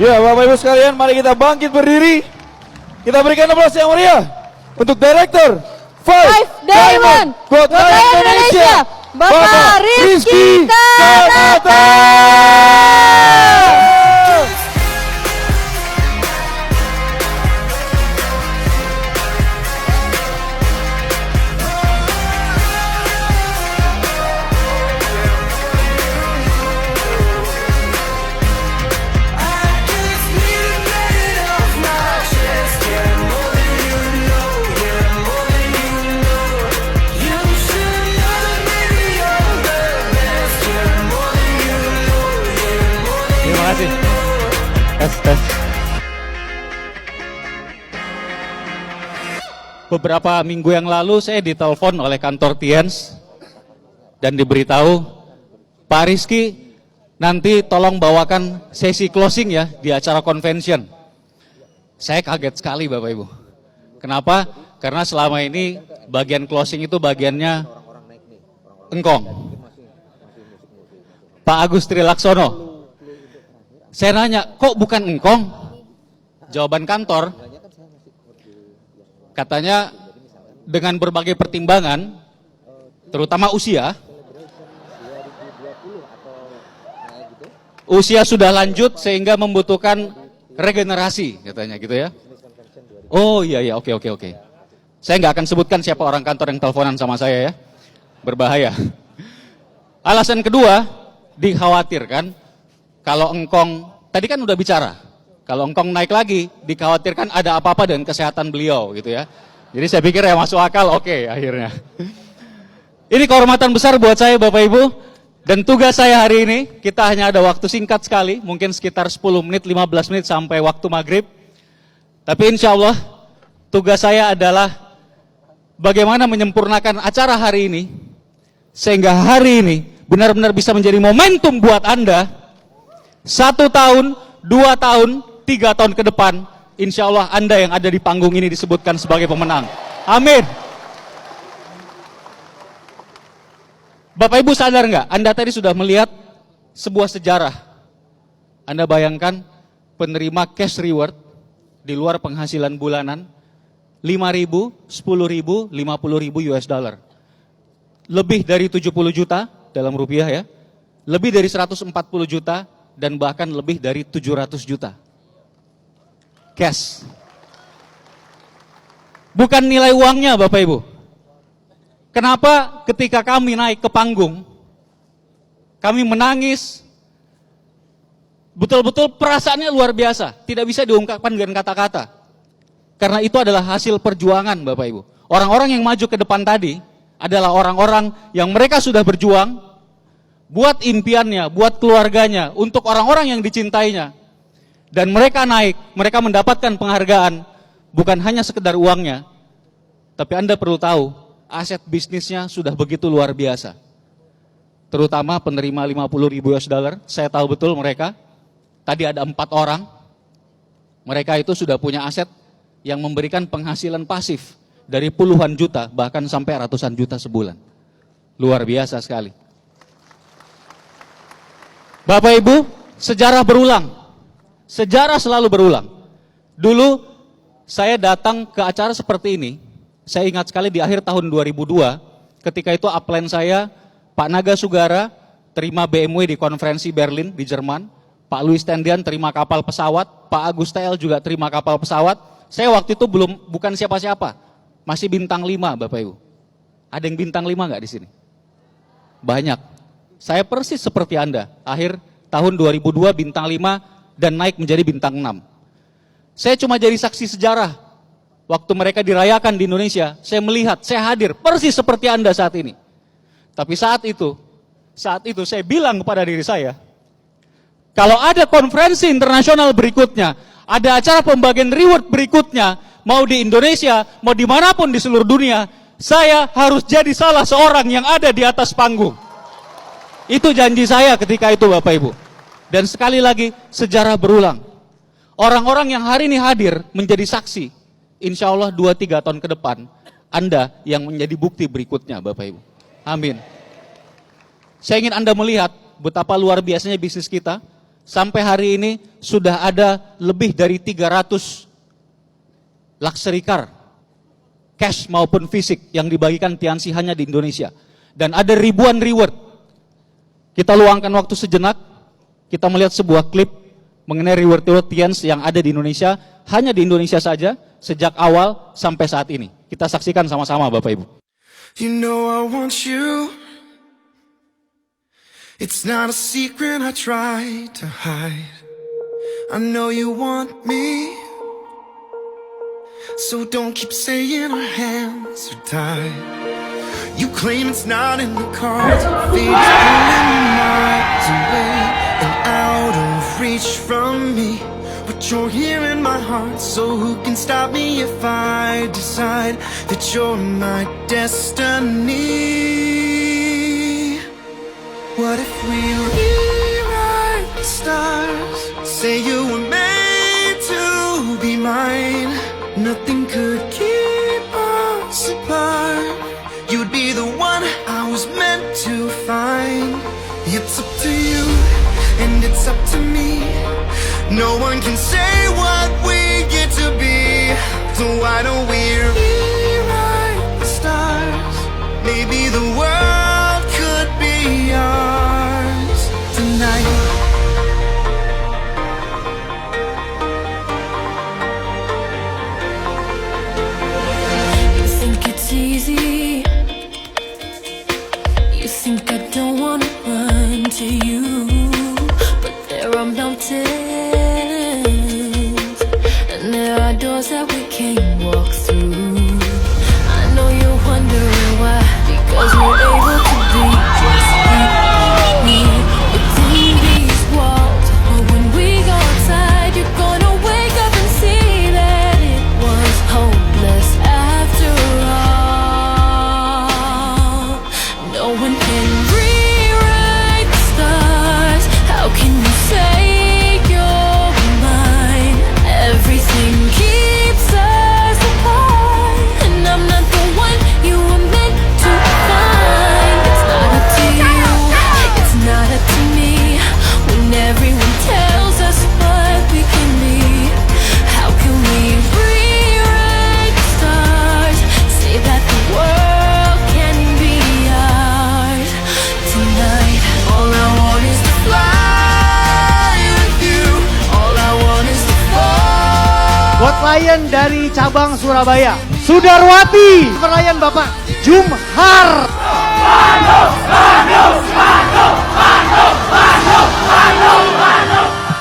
Ya, Bapak Ibu sekalian, mari kita bangkit berdiri. Kita berikan aplaus yang meriah untuk Director Five Diamond Gotland Indonesia, Bapak Rizky Kanata. Terima kasih. Tes. Beberapa minggu yang lalu saya ditelepon oleh kantor Tiens dan diberitahu, Pak Rizky, nanti tolong bawakan sesi closing ya di acara convention. Saya kaget sekali Bapak Ibu. Kenapa? Karena selama ini bagian closing itu bagiannya engkong. Pak Agus Trilaksono. Saya nanya, kok bukan engkong? Jawaban kantor, katanya dengan berbagai pertimbangan, terutama usia sudah lanjut sehingga membutuhkan regenerasi, katanya gitu ya. Oh iya, oke. Saya nggak akan sebutkan siapa orang kantor yang teleponan sama saya ya, berbahaya. Alasan kedua, dikhawatirkan kalau engkong, tadi kan udah bicara, kalau engkong naik lagi, dikhawatirkan ada apa-apa dengan kesehatan beliau gitu ya. Jadi saya pikir ya masuk akal, oke akhirnya. Ini kehormatan besar buat saya Bapak Ibu, dan tugas saya hari ini, kita hanya ada waktu singkat sekali, mungkin sekitar 10 menit, 15 menit sampai waktu maghrib. Tapi insya Allah, tugas saya adalah bagaimana menyempurnakan acara hari ini, sehingga hari ini benar-benar bisa menjadi momentum buat Anda, 1 tahun, 2 tahun, 3 tahun ke depan, insya Allah Anda yang ada di panggung ini disebutkan sebagai pemenang. Amin. Bapak Ibu sadar nggak? Anda tadi sudah melihat sebuah sejarah. Anda bayangkan penerima cash reward di luar penghasilan bulanan 5.000, 10.000, 50.000 US dollar. Lebih dari 70 juta dalam rupiah ya. Lebih dari 140 juta dan bahkan lebih dari 700 juta. Cash. Bukan nilai uangnya Bapak Ibu. Kenapa ketika kami naik ke panggung, kami menangis, betul-betul perasaannya luar biasa, tidak bisa diungkapkan dengan kata-kata. Karena itu adalah hasil perjuangan Bapak Ibu. Orang-orang yang maju ke depan tadi adalah orang-orang yang mereka sudah berjuang, buat impiannya, buat keluarganya, untuk orang-orang yang dicintainya. Dan mereka naik, mereka mendapatkan penghargaan, bukan hanya sekedar uangnya, tapi Anda perlu tahu, aset bisnisnya sudah begitu luar biasa. Terutama penerima 50.000 US dollar, saya tahu betul mereka, tadi ada 4 orang, mereka itu sudah punya aset yang memberikan penghasilan pasif dari puluhan juta, bahkan sampai ratusan juta sebulan. Luar biasa sekali. Bapak Ibu, sejarah berulang. Sejarah selalu berulang. Dulu saya datang ke acara seperti ini, saya ingat sekali di akhir tahun 2002, ketika itu upline saya, Pak Naga Sugara, terima BMW di konferensi Berlin di Jerman, Pak Louis Tendian terima kapal pesawat, Pak Agus TL juga terima kapal pesawat. Saya waktu itu bukan siapa-siapa, masih bintang 5 Bapak Ibu. Ada yang bintang 5 nggak di sini? Banyak. Saya persis seperti Anda, akhir tahun 2002 bintang 5 dan naik menjadi bintang 6. Saya cuma jadi saksi sejarah. Waktu mereka dirayakan di Indonesia, saya melihat, saya hadir, persis seperti Anda saat ini. Tapi saat itu saya bilang kepada diri saya, kalau ada konferensi internasional berikutnya, ada acara pembagian reward berikutnya, mau di Indonesia, mau dimanapun di seluruh dunia, saya harus jadi salah seorang yang ada di atas panggung. Itu janji saya ketika itu Bapak Ibu. Dan sekali lagi, sejarah berulang. Orang-orang yang hari ini hadir menjadi saksi, insya Allah 2-3 tahun ke depan, Anda yang menjadi bukti berikutnya Bapak Ibu. Amin. Saya ingin Anda melihat betapa luar biasanya bisnis kita. Sampai hari ini sudah ada lebih dari 300 luxury car, cash maupun fisik yang dibagikan Tiansi hanya di Indonesia. Dan ada ribuan reward. Kita luangkan waktu sejenak, kita melihat sebuah klip mengenai reward Tians yang ada di Indonesia, hanya di Indonesia saja, sejak awal sampai saat ini. Kita saksikan sama-sama Bapak Ibu. You know I want you. It's not a secret I try to hide. I know you want me. So don't keep saying our hands are tied. You claim it's not in the cards. Fate's pulling miles away and out of reach from me. But you're here in my heart, so who can stop me if I decide that you're my destiny? What if we rewrite the stars? Say you were made to be mine. Nothing could keep us apart. You'd be the one I was meant to find. It's up to you, and it's up to me. No one can say what we get to be. So why don't we rewrite the stars? Maybe the world could be ours tonight. You think it's easy? You think I don't wanna run to you? But there are mountains, and there are doors that we can't walk through. I know you're wondering why, because we're able to be just me within these walls. But when we go outside, you're gonna wake up and see that it was hopeless after all. No one can rewrite the stars. How can you say you're mine? Everything keeps us apart, and I'm not the one you were meant to find. It's not up to you, it's not up to me. When everyone tells us what we can be, how can we rewrite the stars? Say that the world can be ours tonight. All I want is to fly with you. All I want is to fall. God Lion dari cabang Surabaya, Sudarwati, pelayan Bapak Jumhar.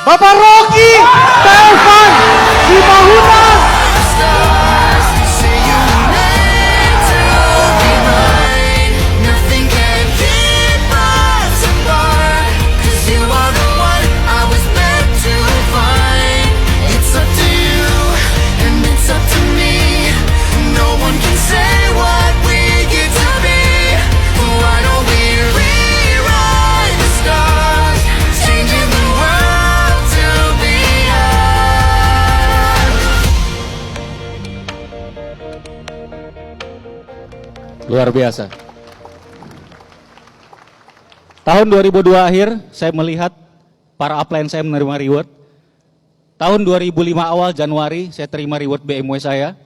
Bapak Rocky Taufan Simahunan. Stars say you're meant to be mine. Nothing can keep us apart, 'cause you are the one I was meant to find. It's up to you, and it's up to me. No one can say what we get to be. Why don't we rewrite the stars, changing the world to be ours? Luar biasa. Tahun 2002 akhir, saya melihat para upline saya menerima reward. Tahun 2005 awal Januari, saya terima reward BMW saya,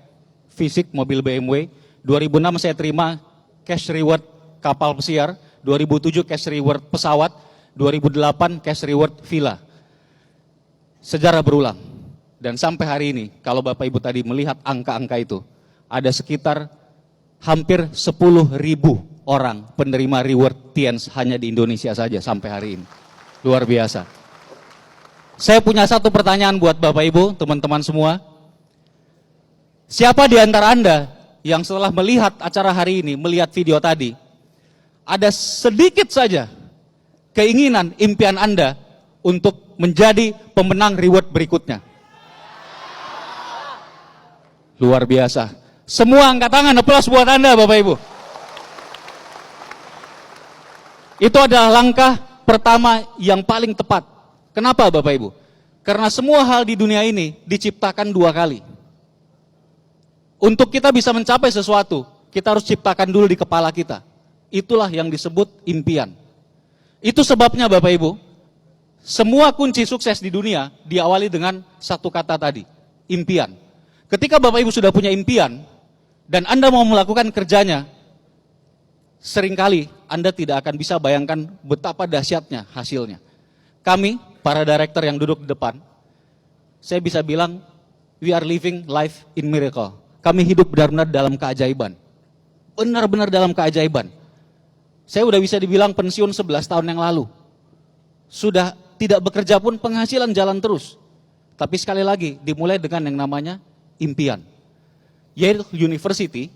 fisik mobil BMW. 2006 saya terima cash reward kapal pesiar. 2007 cash reward pesawat. 2008 cash reward villa. Sejarah berulang. Dan sampai hari ini, kalau Bapak Ibu tadi melihat angka-angka itu, ada sekitar hampir 10.000 orang penerima reward Tians hanya di Indonesia saja sampai hari ini. Luar biasa. Saya punya satu pertanyaan buat Bapak Ibu, teman-teman semua. Siapa di antara Anda yang setelah melihat acara hari ini, melihat video tadi, ada sedikit saja keinginan, impian Anda untuk menjadi pemenang reward berikutnya? Luar biasa. Semua angkat tangan, aplaus buat Anda Bapak Ibu. Itu adalah langkah pertama yang paling tepat. Kenapa Bapak Ibu? Karena semua hal di dunia ini diciptakan 2 kali. Untuk kita bisa mencapai sesuatu, kita harus ciptakan dulu di kepala kita. Itulah yang disebut impian. Itu sebabnya Bapak Ibu, Semua kunci sukses di dunia diawali dengan satu kata tadi, impian. Ketika Bapak Ibu sudah punya impian dan Anda mau melakukan kerjanya, seringkali Anda tidak akan bisa bayangkan betapa dahsyatnya hasilnya. Kami, para director yang duduk di depan, saya bisa bilang, we are living life in miracle. Kami hidup benar-benar dalam keajaiban. Benar-benar dalam keajaiban. Saya udah bisa dibilang pensiun 11 tahun yang lalu. Sudah tidak bekerja pun penghasilan jalan terus. Tapi sekali lagi dimulai dengan yang namanya impian. Yale University,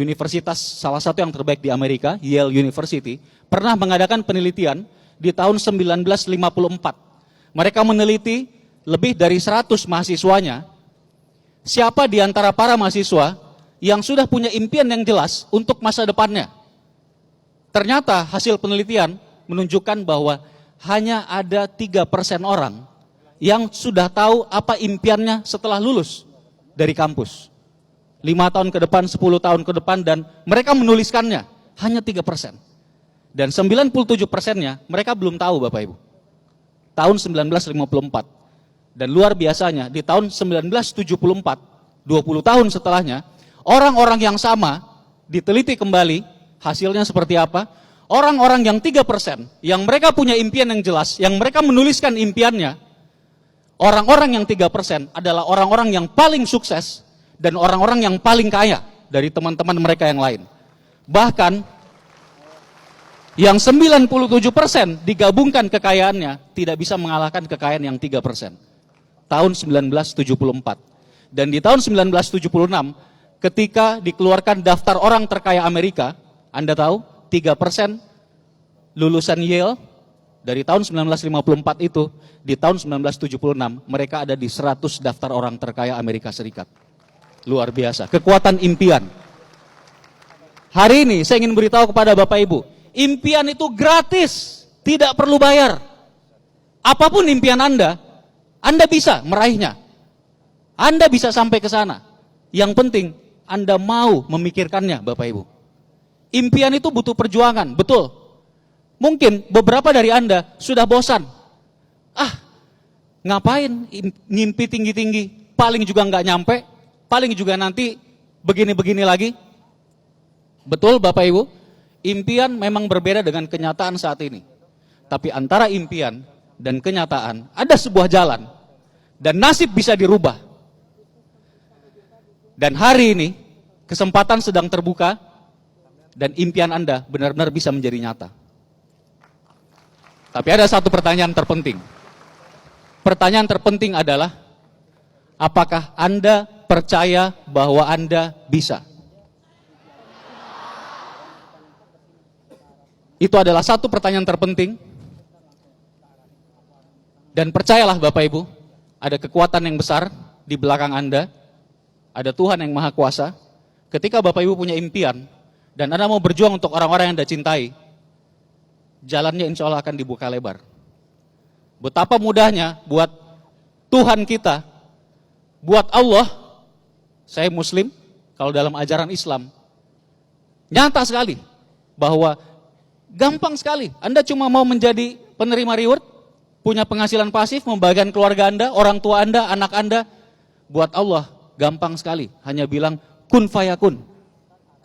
universitas salah satu yang terbaik di Amerika, Yale University, pernah mengadakan penelitian di tahun 1954. Mereka meneliti lebih dari 100 mahasiswanya, siapa di antara para mahasiswa yang sudah punya impian yang jelas untuk masa depannya. Ternyata hasil penelitian menunjukkan bahwa hanya ada 3% orang yang sudah tahu apa impiannya setelah lulus dari kampus. 5 tahun ke depan, 10 tahun ke depan, dan mereka menuliskannya, hanya 3%. Dan 97%-nya mereka belum tahu Bapak Ibu. Tahun 1954. Dan luar biasanya di tahun 1974, 20 tahun setelahnya, orang-orang yang sama diteliti kembali, hasilnya seperti apa? Orang-orang yang 3%, yang mereka punya impian yang jelas, yang mereka menuliskan impiannya, orang-orang yang 3% adalah orang-orang yang paling sukses dan orang-orang yang paling kaya dari teman-teman mereka yang lain. Bahkan yang 97% digabungkan kekayaannya tidak bisa mengalahkan kekayaan yang 3%. Tahun 1974. Dan di tahun 1976 ketika dikeluarkan daftar orang terkaya Amerika, Anda tahu 3% lulusan Yale dari tahun 1954 itu, di tahun 1976 mereka ada di 100 daftar orang terkaya Amerika Serikat. Luar biasa, kekuatan impian. Hari ini saya ingin beritahu kepada Bapak Ibu, impian itu gratis, tidak perlu bayar. Apapun impian Anda bisa meraihnya. Anda bisa sampai ke sana. Yang penting Anda mau memikirkannya, Bapak Ibu. Impian itu butuh perjuangan, betul. Mungkin beberapa dari Anda sudah bosan. Ngapain ngimpi tinggi-tinggi, paling juga nggak nyampe, paling juga nanti begini-begini lagi. Betul Bapak Ibu, impian memang berbeda dengan kenyataan saat ini. Tapi antara impian dan kenyataan ada sebuah jalan, dan nasib bisa dirubah. Dan hari ini kesempatan sedang terbuka, dan impian Anda benar-benar bisa menjadi nyata. Tapi ada satu pertanyaan terpenting. Pertanyaan terpenting adalah, apakah Anda percaya bahwa Anda bisa? Itu adalah satu pertanyaan terpenting. Dan percayalah Bapak Ibu, ada kekuatan yang besar di belakang Anda, ada Tuhan yang Maha Kuasa. Ketika Bapak Ibu punya impian, dan Anda mau berjuang untuk orang-orang yang Anda cintai, jalannya insya Allah akan dibuka lebar. Betapa mudahnya buat Tuhan kita, buat Allah, saya Muslim, kalau dalam ajaran Islam, nyata sekali, bahwa gampang sekali, Anda cuma mau menjadi penerima reward, punya penghasilan pasif, membagikan keluarga Anda, orang tua Anda, anak Anda. Buat Allah, gampang sekali, hanya bilang, kun fayakun.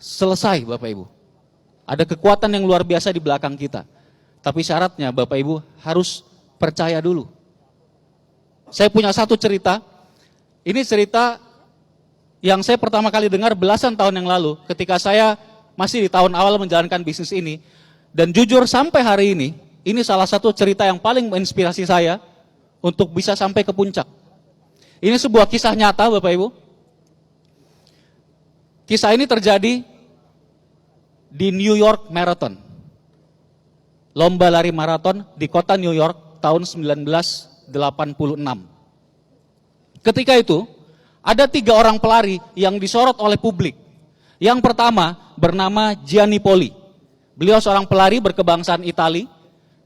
Selesai Bapak Ibu. Ada kekuatan yang luar biasa di belakang kita. Tapi syaratnya Bapak Ibu harus percaya dulu. Saya punya satu cerita, ini cerita yang saya pertama kali dengar belasan tahun yang lalu, ketika saya masih di tahun awal menjalankan bisnis ini. Dan jujur sampai hari ini salah satu cerita yang paling menginspirasi saya untuk bisa sampai ke puncak. Ini sebuah kisah nyata Bapak Ibu. Kisah ini terjadi di New York Marathon. Lomba lari maraton di kota New York tahun 1986. Ketika itu, ada 3 orang pelari yang disorot oleh publik. Yang pertama bernama Gianni Poli. Beliau seorang pelari berkebangsaan Itali,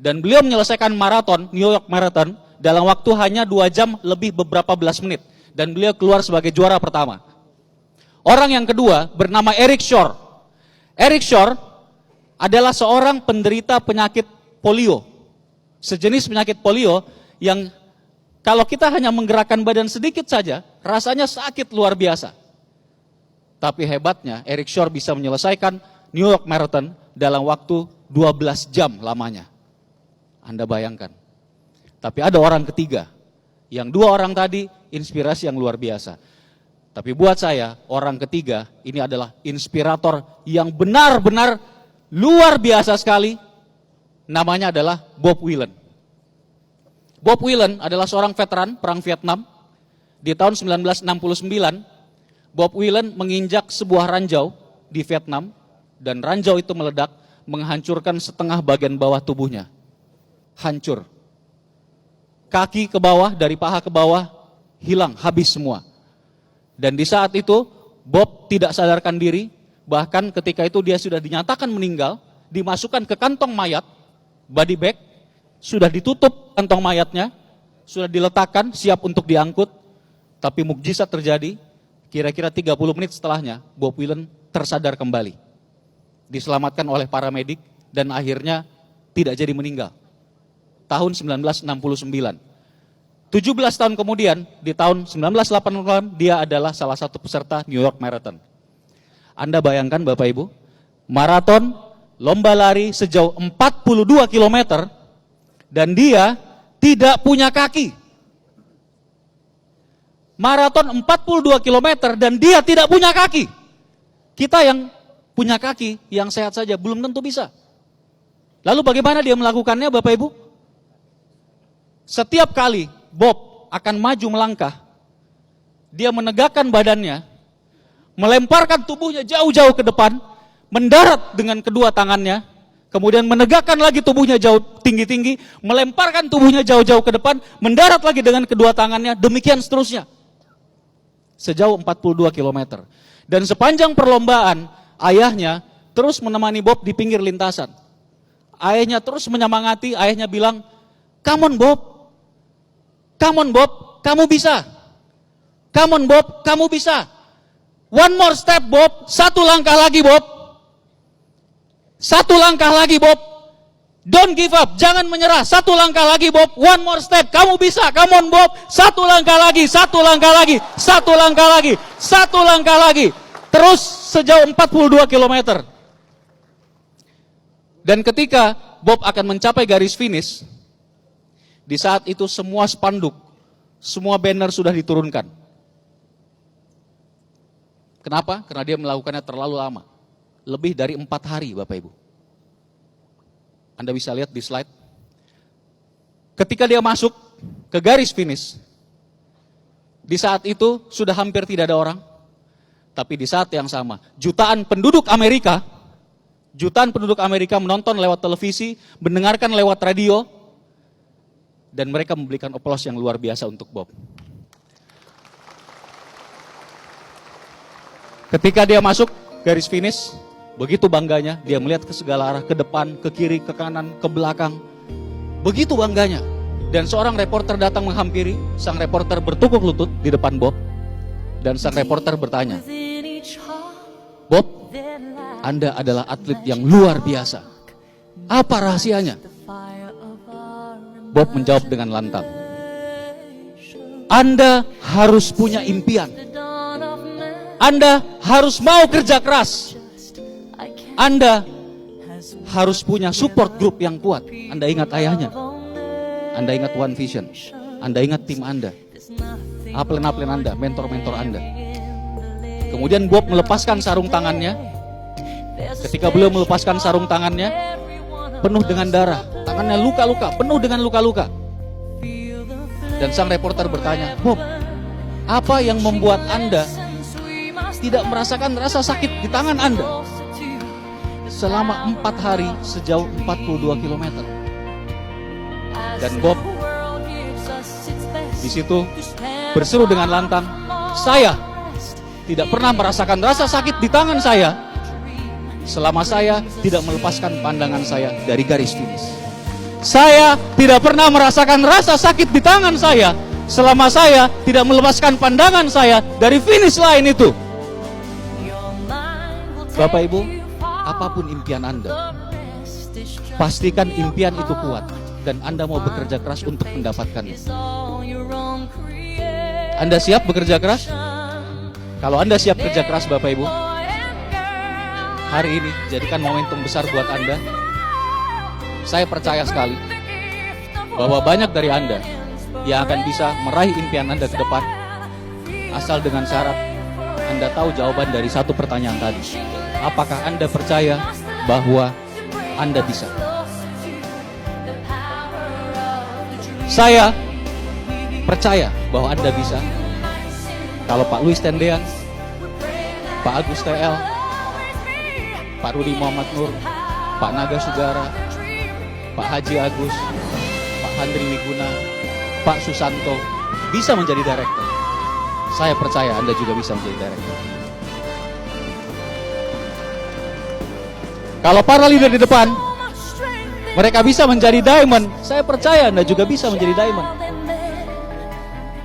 dan beliau menyelesaikan maraton, New York Marathon, dalam waktu hanya 2 jam lebih beberapa belas menit. Dan beliau keluar sebagai juara pertama. Orang yang kedua bernama Eric Shore. Eric Shore adalah seorang penderita penyakit polio. Sejenis penyakit polio yang kalau kita hanya menggerakkan badan sedikit saja, rasanya sakit luar biasa. Tapi hebatnya, Eric Shore bisa menyelesaikan New York Marathon dalam waktu 12 jam lamanya. Anda bayangkan. Tapi ada orang ketiga, yang dua orang tadi inspirasi yang luar biasa. Tapi buat saya, orang ketiga ini adalah inspirator yang benar-benar luar biasa sekali. Namanya adalah Bob Whelan. Bob Whelan adalah seorang veteran Perang Vietnam. Di tahun 1969, Bob Whelan menginjak sebuah ranjau di Vietnam, dan ranjau itu meledak, menghancurkan setengah bagian bawah tubuhnya. Hancur. Kaki ke bawah, dari paha ke bawah, hilang, habis semua. Dan di saat itu, Bob tidak sadarkan diri, bahkan ketika itu dia sudah dinyatakan meninggal, dimasukkan ke kantong mayat, body bag, sudah ditutup kantong mayatnya, sudah diletakkan, siap untuk diangkut, tapi mukjizat terjadi, kira-kira 30 menit setelahnya, Bob Whelan tersadar kembali. Diselamatkan oleh paramedik, dan akhirnya tidak jadi meninggal. Tahun 1969. 17 tahun kemudian, di tahun 1980, dia adalah salah satu peserta New York Marathon. Anda bayangkan Bapak Ibu, maraton, lomba lari sejauh 42 km, dan dia tidak punya kaki. Maraton 42 km dan dia tidak punya kaki. Kita yang punya kaki, yang sehat saja, belum tentu bisa. Lalu bagaimana dia melakukannya Bapak Ibu? Setiap kali Bob akan maju melangkah, dia menegakkan badannya, melemparkan tubuhnya jauh-jauh ke depan, mendarat dengan kedua tangannya, kemudian menegakkan lagi tubuhnya jauh tinggi-tinggi, melemparkan tubuhnya jauh-jauh ke depan, mendarat lagi dengan kedua tangannya, demikian seterusnya. Sejauh 42 km. Dan sepanjang perlombaan, ayahnya terus menemani Bob di pinggir lintasan. Ayahnya terus menyemangati, ayahnya bilang, "Come on Bob, come on Bob, kamu bisa. Come on Bob, kamu bisa. One more step Bob, satu langkah lagi Bob. Satu langkah lagi Bob. Don't give up, jangan menyerah. Satu langkah lagi Bob, one more step, kamu bisa. Come on Bob, satu langkah lagi, satu langkah lagi, satu langkah lagi, satu langkah lagi." Terus sejauh 42 km. Dan ketika Bob akan mencapai garis finish, di saat itu semua spanduk, semua banner sudah diturunkan. Kenapa? Karena dia melakukannya terlalu lama. Lebih dari 4 hari Bapak Ibu. Anda bisa lihat di slide. Ketika dia masuk ke garis finish, di saat itu sudah hampir tidak ada orang. Tapi di saat yang sama, jutaan penduduk Amerika menonton lewat televisi, mendengarkan lewat radio, dan mereka memberikan aplaus yang luar biasa untuk Bob. Ketika dia masuk garis finish, begitu bangganya, dia melihat ke segala arah, ke depan, ke kiri, ke kanan, ke belakang. Begitu bangganya. Dan seorang reporter datang menghampiri, sang reporter bertukuk lutut di depan Bob. Dan sang reporter bertanya, "Bob, Anda adalah atlet yang luar biasa. Apa rahasianya?" Bob menjawab dengan lantang, "Anda harus punya impian. Anda harus mau kerja keras. Anda harus punya support group yang kuat." Anda ingat ayahnya, Anda ingat One Vision, Anda ingat tim Anda, aplen-aplen Anda, mentor-mentor Anda. Kemudian Bob melepaskan sarung tangannya. Ketika beliau melepaskan sarung tangannya, penuh dengan darah, tangannya luka-luka, penuh dengan luka-luka. Dan sang reporter bertanya, "Bob, apa yang membuat Anda tidak merasakan rasa sakit di tangan Anda selama 4 hari sejauh 42 km?" Dan Bob di situ berseru dengan lantang, "Saya tidak pernah merasakan rasa sakit di tangan saya selama saya tidak melepaskan pandangan saya dari garis finish. Saya tidak pernah merasakan rasa sakit di tangan saya selama saya tidak melepaskan pandangan saya dari finish line itu." Bapak Ibu, apapun impian Anda, pastikan impian itu kuat. dan Anda mau bekerja keras untuk mendapatkannya. Anda siap bekerja keras? Kalau Anda siap kerja keras Bapak Ibu, hari ini jadikan momentum besar buat Anda. Saya percaya sekali bahwa banyak dari Anda yang akan bisa meraih impian Anda ke depan, asal dengan syarat Anda tahu jawaban dari satu pertanyaan tadi. Apakah Anda percaya bahwa Anda bisa? Saya percaya bahwa Anda bisa. Kalau Pak Luis Tendean, Pak Agus TL, Pak Rudi Muhammad Nur, Pak Naga Sugara, Pak Haji Agus, Pak Handri Wiguna, Pak Susanto bisa menjadi direktur, saya percaya Anda juga bisa menjadi direktur. Kalau para leader di depan mereka bisa menjadi diamond, saya percaya Anda juga bisa menjadi diamond.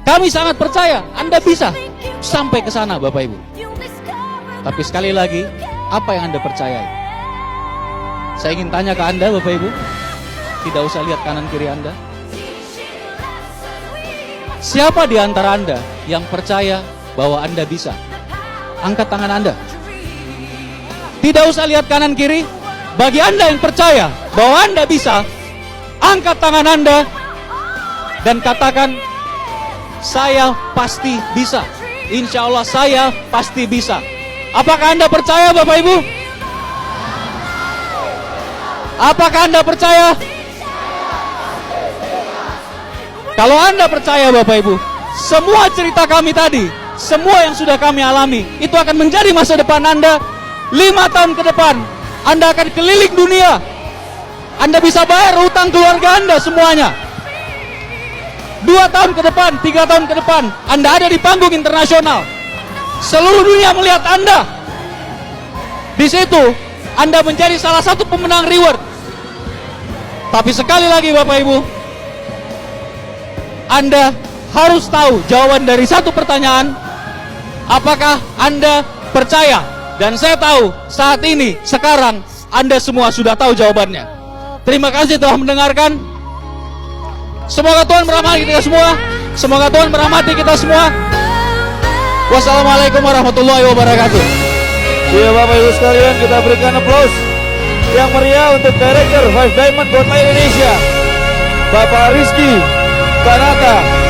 Kami sangat percaya Anda bisa sampai ke sana Bapak Ibu. Tapi sekali lagi, apa yang Anda percayai? Saya ingin tanya ke Anda Bapak Ibu, tidak usah lihat kanan kiri Anda. Siapa di antara Anda yang percaya bahwa Anda bisa? Angkat tangan Anda. Tidak usah lihat kanan kiri. Bagi Anda yang percaya bahwa Anda bisa, angkat tangan Anda dan katakan, saya pasti bisa. Insya Allah saya pasti bisa. Apakah Anda percaya Bapak Ibu? Apakah Anda percaya? Kalau Anda percaya Bapak Ibu, semua cerita kami tadi, semua yang sudah kami alami, itu akan menjadi masa depan Anda. 5 tahun ke depan Anda akan keliling dunia. Anda bisa bayar hutang keluarga Anda semuanya. 2 tahun ke depan, 3 tahun ke depan Anda ada di panggung internasional. Seluruh dunia melihat Anda. Di situ Anda menjadi salah satu pemenang reward. Tapi sekali lagi Bapak Ibu, Anda harus tahu jawaban dari satu pertanyaan. Apakah Anda percaya? Dan saya tahu saat ini, sekarang Anda semua sudah tahu jawabannya. Terima kasih telah mendengarkan. Semoga Tuhan merahmati kita semua. Semoga Tuhan merahmati kita semua. Wassalamualaikum warahmatullahi wabarakatuh. Ya Bapak Ibu sekalian, kita berikan aplaus yang meriah untuk Director 5 Diamond Buat Indonesia, Bapak Rizky Kanata.